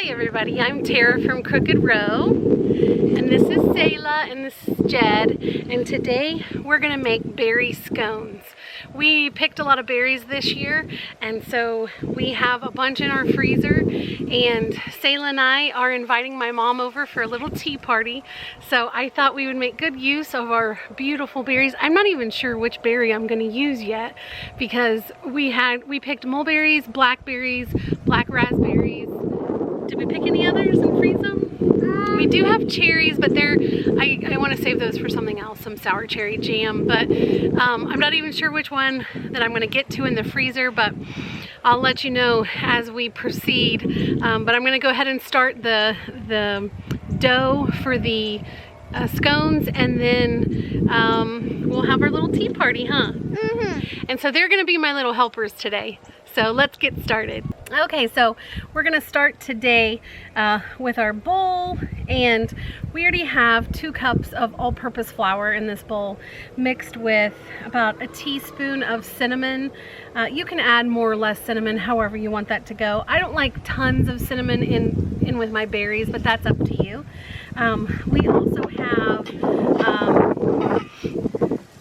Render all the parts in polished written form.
everybody, I'm Tara from Crooked Row, and this is Selah, and this is Jed, and today we're gonna make berry scones. We picked a lot of berries this year, and so we have a bunch in our freezer, and Selah and I are inviting my mom over for a little tea party, so I thought we would make good use of our beautiful berries. I'm not even sure which berry I'm gonna use yet, because we picked mulberries, blackberries, black raspberries. Did we pick any others and freeze them? We do have cherries, but I want to save those for something else, some sour cherry jam, but I'm not even sure which one that I'm going to get to in the freezer, but I'll let you know as we proceed. But I'm going to go ahead and start the dough for the scones, and then we'll have our little tea party, huh? And so they're going to be my little helpers today. So let's get started. Okay, so we're gonna start today with our bowl, and we already have 2 cups of all-purpose flour in this bowl, mixed with about a teaspoon of cinnamon. You can add more or less cinnamon, however you want that to go. I don't like tons of cinnamon in with my berries, but that's up to you. We also have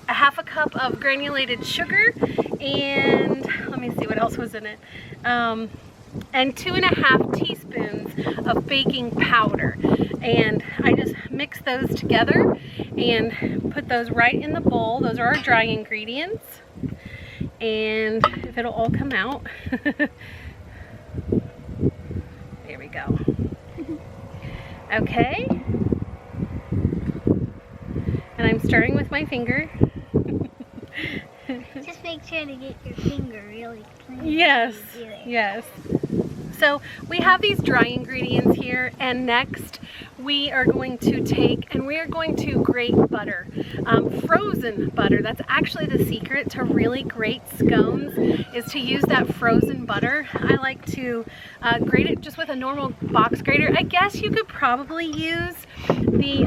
a half a cup of granulated sugar, and let me see what else was in it, and 2.5 teaspoons of baking powder, and I just mix those together and put those right in the bowl. Those are our dry ingredients, and if it'll all come out. There we go. Okay, and I'm starting with my finger. Just make sure to get your finger really clean. Yes, yes. So we have these dry ingredients here, and next we are going to take and we are going to grate butter. Frozen butter, that's actually the secret to really great scones, is to use that frozen butter. I like to grate it just with a normal box grater. I guess you could probably use the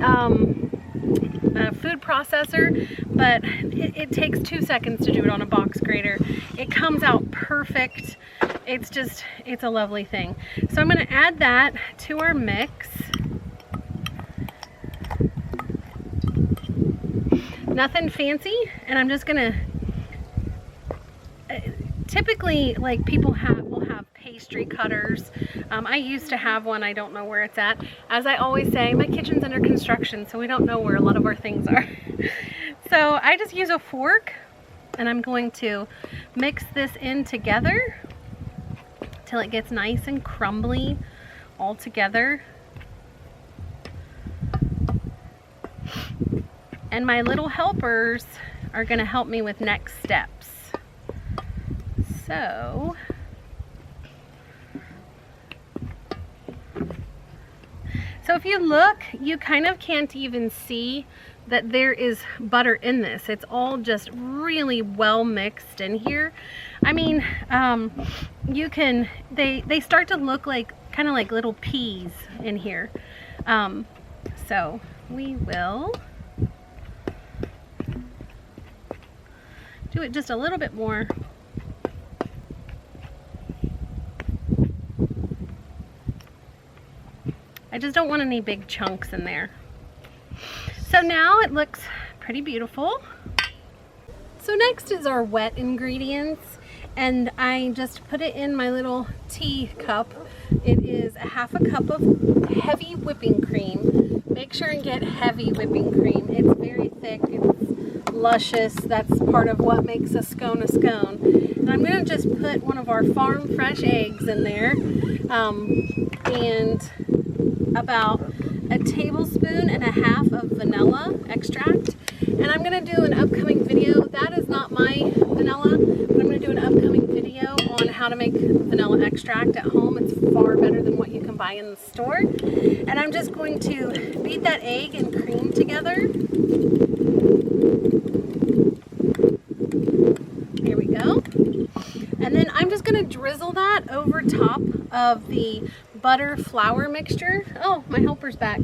food processor, but it takes 2 seconds to do it on a box grater. It comes out perfect. It's a lovely thing. So I'm going to add that to our mix. Nothing fancy, and I'm just going to, typically, like, people will have pastry cutters. I used to have one. I don't know where it's at. As I always say, my kitchen's under construction, so we don't know where a lot of our things are. So I just use a fork, and I'm going to mix this in together till it gets nice and crumbly all together. And my little helpers are going to help me with next steps. So if you look, you kind of can't even see that there is butter in this. It's all just really well mixed in here. I mean, you can, they start to look like, kind of like little peas in here. So we will do it just a little bit more. I just don't want any big chunks in there. So now it looks pretty beautiful. So next is our wet ingredients, and I just put it in my little tea cup. It is a half a cup of heavy whipping cream. Make sure and get heavy whipping cream. It's very thick, it's luscious. That's part of what makes a scone a scone. And I'm gonna just put one of our farm fresh eggs in there, and about 1.5 tablespoons of vanilla extract. And I'm going to do an upcoming video. That is not my vanilla, but I'm going to do an upcoming video on how to make vanilla extract at home. It's far better than what you can buy in the store. And I'm just going to beat that egg and cream together. There we go. And then I'm just going to drizzle that over top of the butter flour mixture. Oh, my helper's back.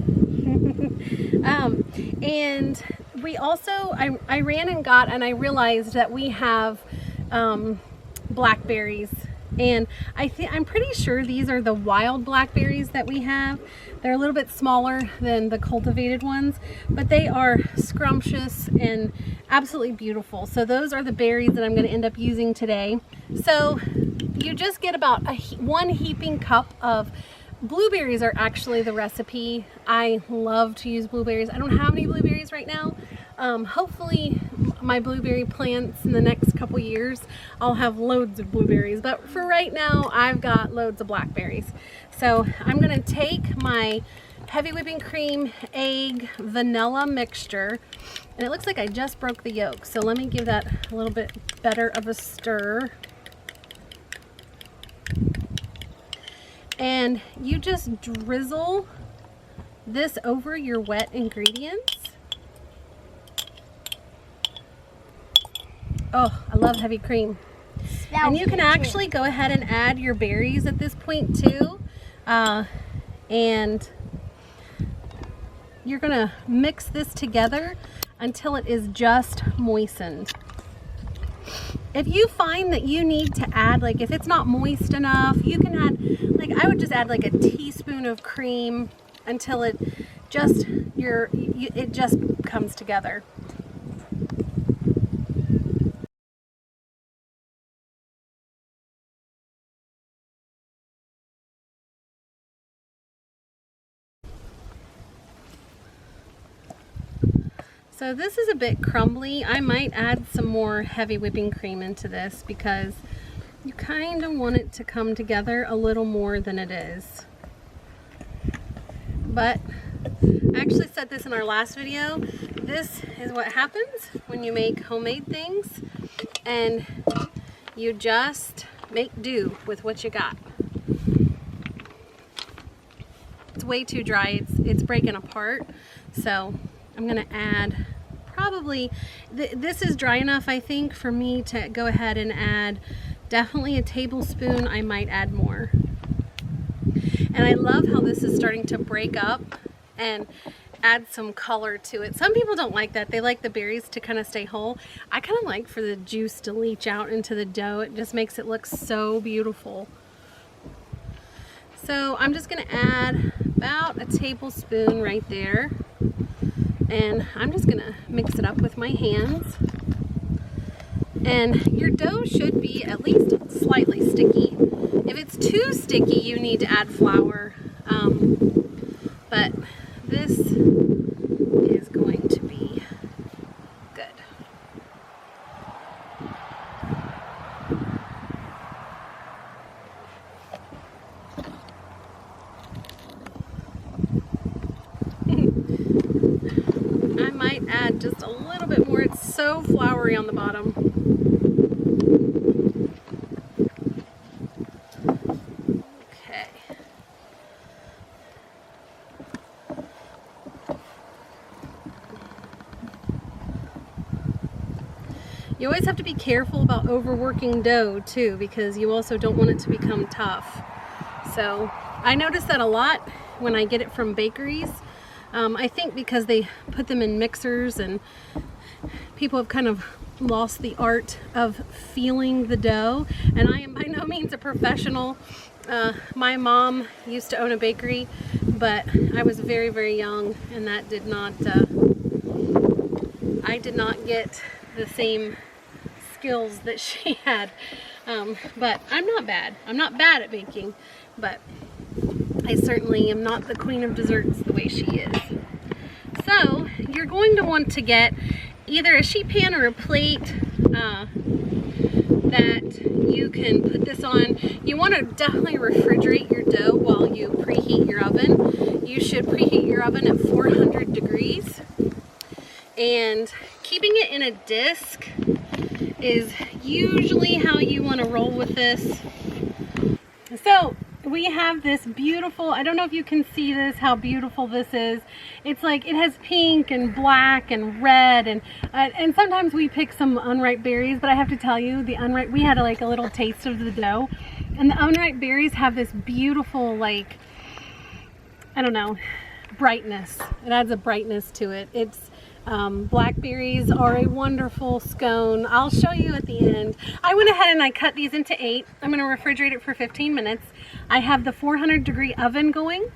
And we also, I ran and got, and I realized that we have blackberries And I'm pretty sure these are the wild blackberries that we have. They're a little bit smaller than the cultivated ones, but they are scrumptious and absolutely beautiful. So those are the berries that I'm going to end up using today. So you just get about one heaping cup of blueberries. Are actually the recipe. I love to use blueberries. I don't have any blueberries right now. Hopefully my blueberry plants in the next couple years, I'll have loads of blueberries, but for right now I've got loads of blackberries. So I'm gonna take my heavy whipping cream, egg, vanilla mixture, and it looks like I just broke the yolk, so let me give that a little bit better of a stir. And you just drizzle this over your wet ingredients. Oh, I love heavy cream. And you can actually go ahead and add your berries at this point too. And you're gonna mix this together until it is just moistened. If you find that you need to add, like if it's not moist enough, you can add, like I would just add like a teaspoon of cream until it just, it just comes together. So this is a bit crumbly. I might add some more heavy whipping cream into this because you kind of want it to come together a little more than it is. But I actually said this in our last video. This is what happens when you make homemade things and you just make do with what you got. It's way too dry. It's breaking apart. So I'm gonna add probably, this is dry enough I think for me to go ahead and add definitely a tablespoon. I might add more. And I love how this is starting to break up and add some color to it. Some people don't like that. They like the berries to kind of stay whole. I kind of like for the juice to leach out into the dough. It just makes it look so beautiful. So I'm just gonna add about a tablespoon right there. And I'm just gonna mix it up with my hands. And your dough should be at least slightly sticky. If it's too sticky, you need to add flour. But this is going to be good. I might add just a little bit more. It's so floury on the bottom. Okay. You always have to be careful about overworking dough too, because you also don't want it to become tough. So I notice that a lot when I get it from bakeries. I think because they put them in mixers and people have kind of lost the art of feeling the dough. And I am by no means a professional. My mom used to own a bakery, but I was very, very young and that did not, I did not get the same skills that she had. But I'm not bad. I'm not bad at baking, but I certainly am not the queen of desserts the way she is. So you're going to want to get either a sheet pan or a plate that you can put this on. You want to definitely refrigerate your dough while you preheat your oven. You should preheat your oven at 400 degrees. And keeping it in a disc is usually how you want to roll with this. So we have this beautiful, I don't know if you can see this, how beautiful this is. It's like, it has pink and black and red, and sometimes we pick some unripe berries, but I have to tell you, the unripe, we had like a little taste of the dough, and the unripe berries have this beautiful, like, I don't know, brightness. It adds a brightness to it. It's Blackberries are a wonderful scone. I'll show you at the end. I went ahead and I cut these into 8. I'm going to refrigerate it for 15 minutes. I have the 400-degree oven going.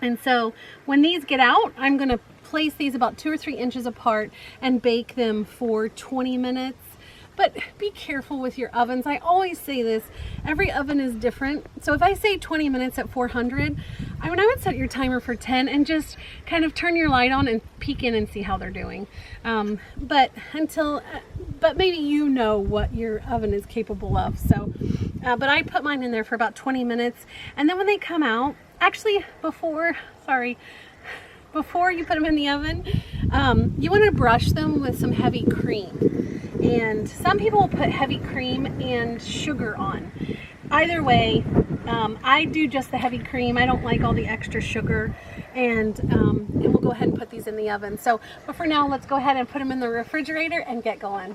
And so when these get out, I'm going to place these about 2 or 3 inches apart and bake them for 20 minutes. But be careful with your ovens. I always say this, every oven is different. So if I say 20 minutes at 400, I would set your timer for 10 and just kind of turn your light on and peek in and see how they're doing. But maybe you know what your oven is capable of. So, but I put mine in there for about 20 minutes. And then when they come out, actually before you put them in the oven, you want to brush them with some heavy cream. And some people will put heavy cream and sugar on. Either way, I do just the heavy cream. I don't like all the extra sugar. And we'll go ahead and put these in the oven. So, but for now, let's go ahead and put them in the refrigerator and get going.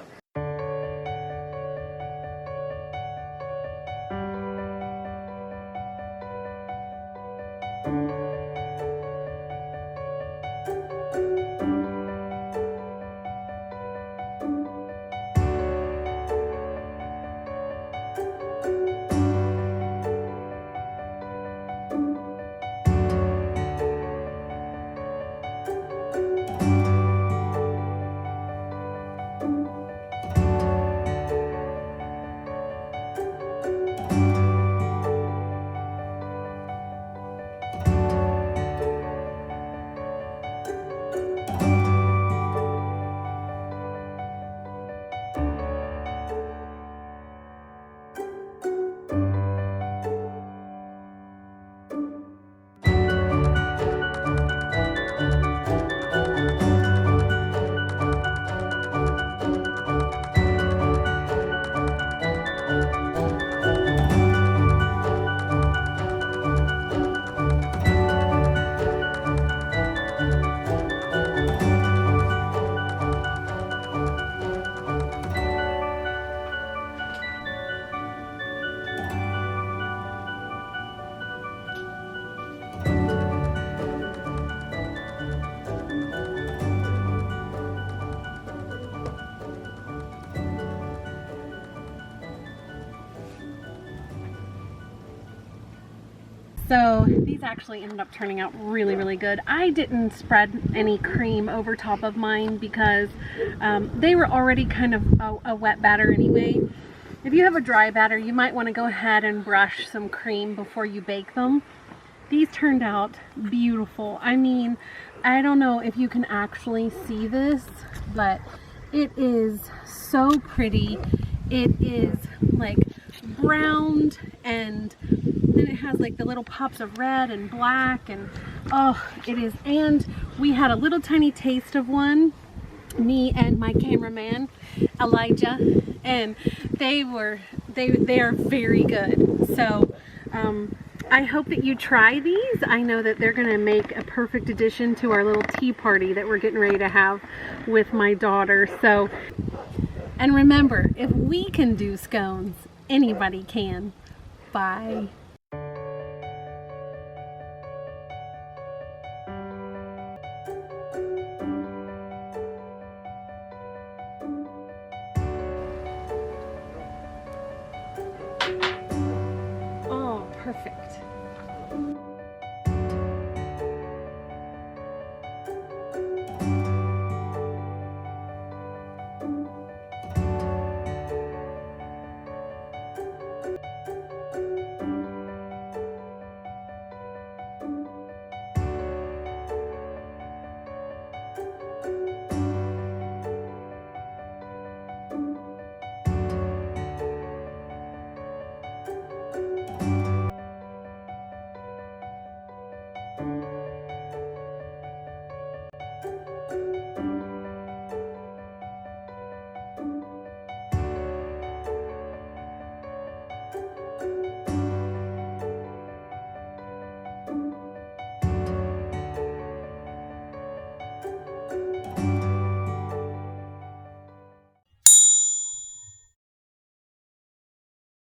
So these actually ended up turning out really, really good. I didn't spread any cream over top of mine because they were already kind of a wet batter anyway. If you have a dry batter, you might want to go ahead and brush some cream before you bake them. These turned out beautiful. I mean, I don't know if you can actually see this, but it is so pretty. It is like browned, and then it has like the little pops of red and black, and oh, it is. And we had a little tiny taste of one, me and my cameraman Elijah, and they are very good. So I hope that you try these. I know that they're gonna make a perfect addition to our little tea party that we're getting ready to have with my daughter. So, and remember, if we can do scones, anybody can. Bye. Oh, perfect.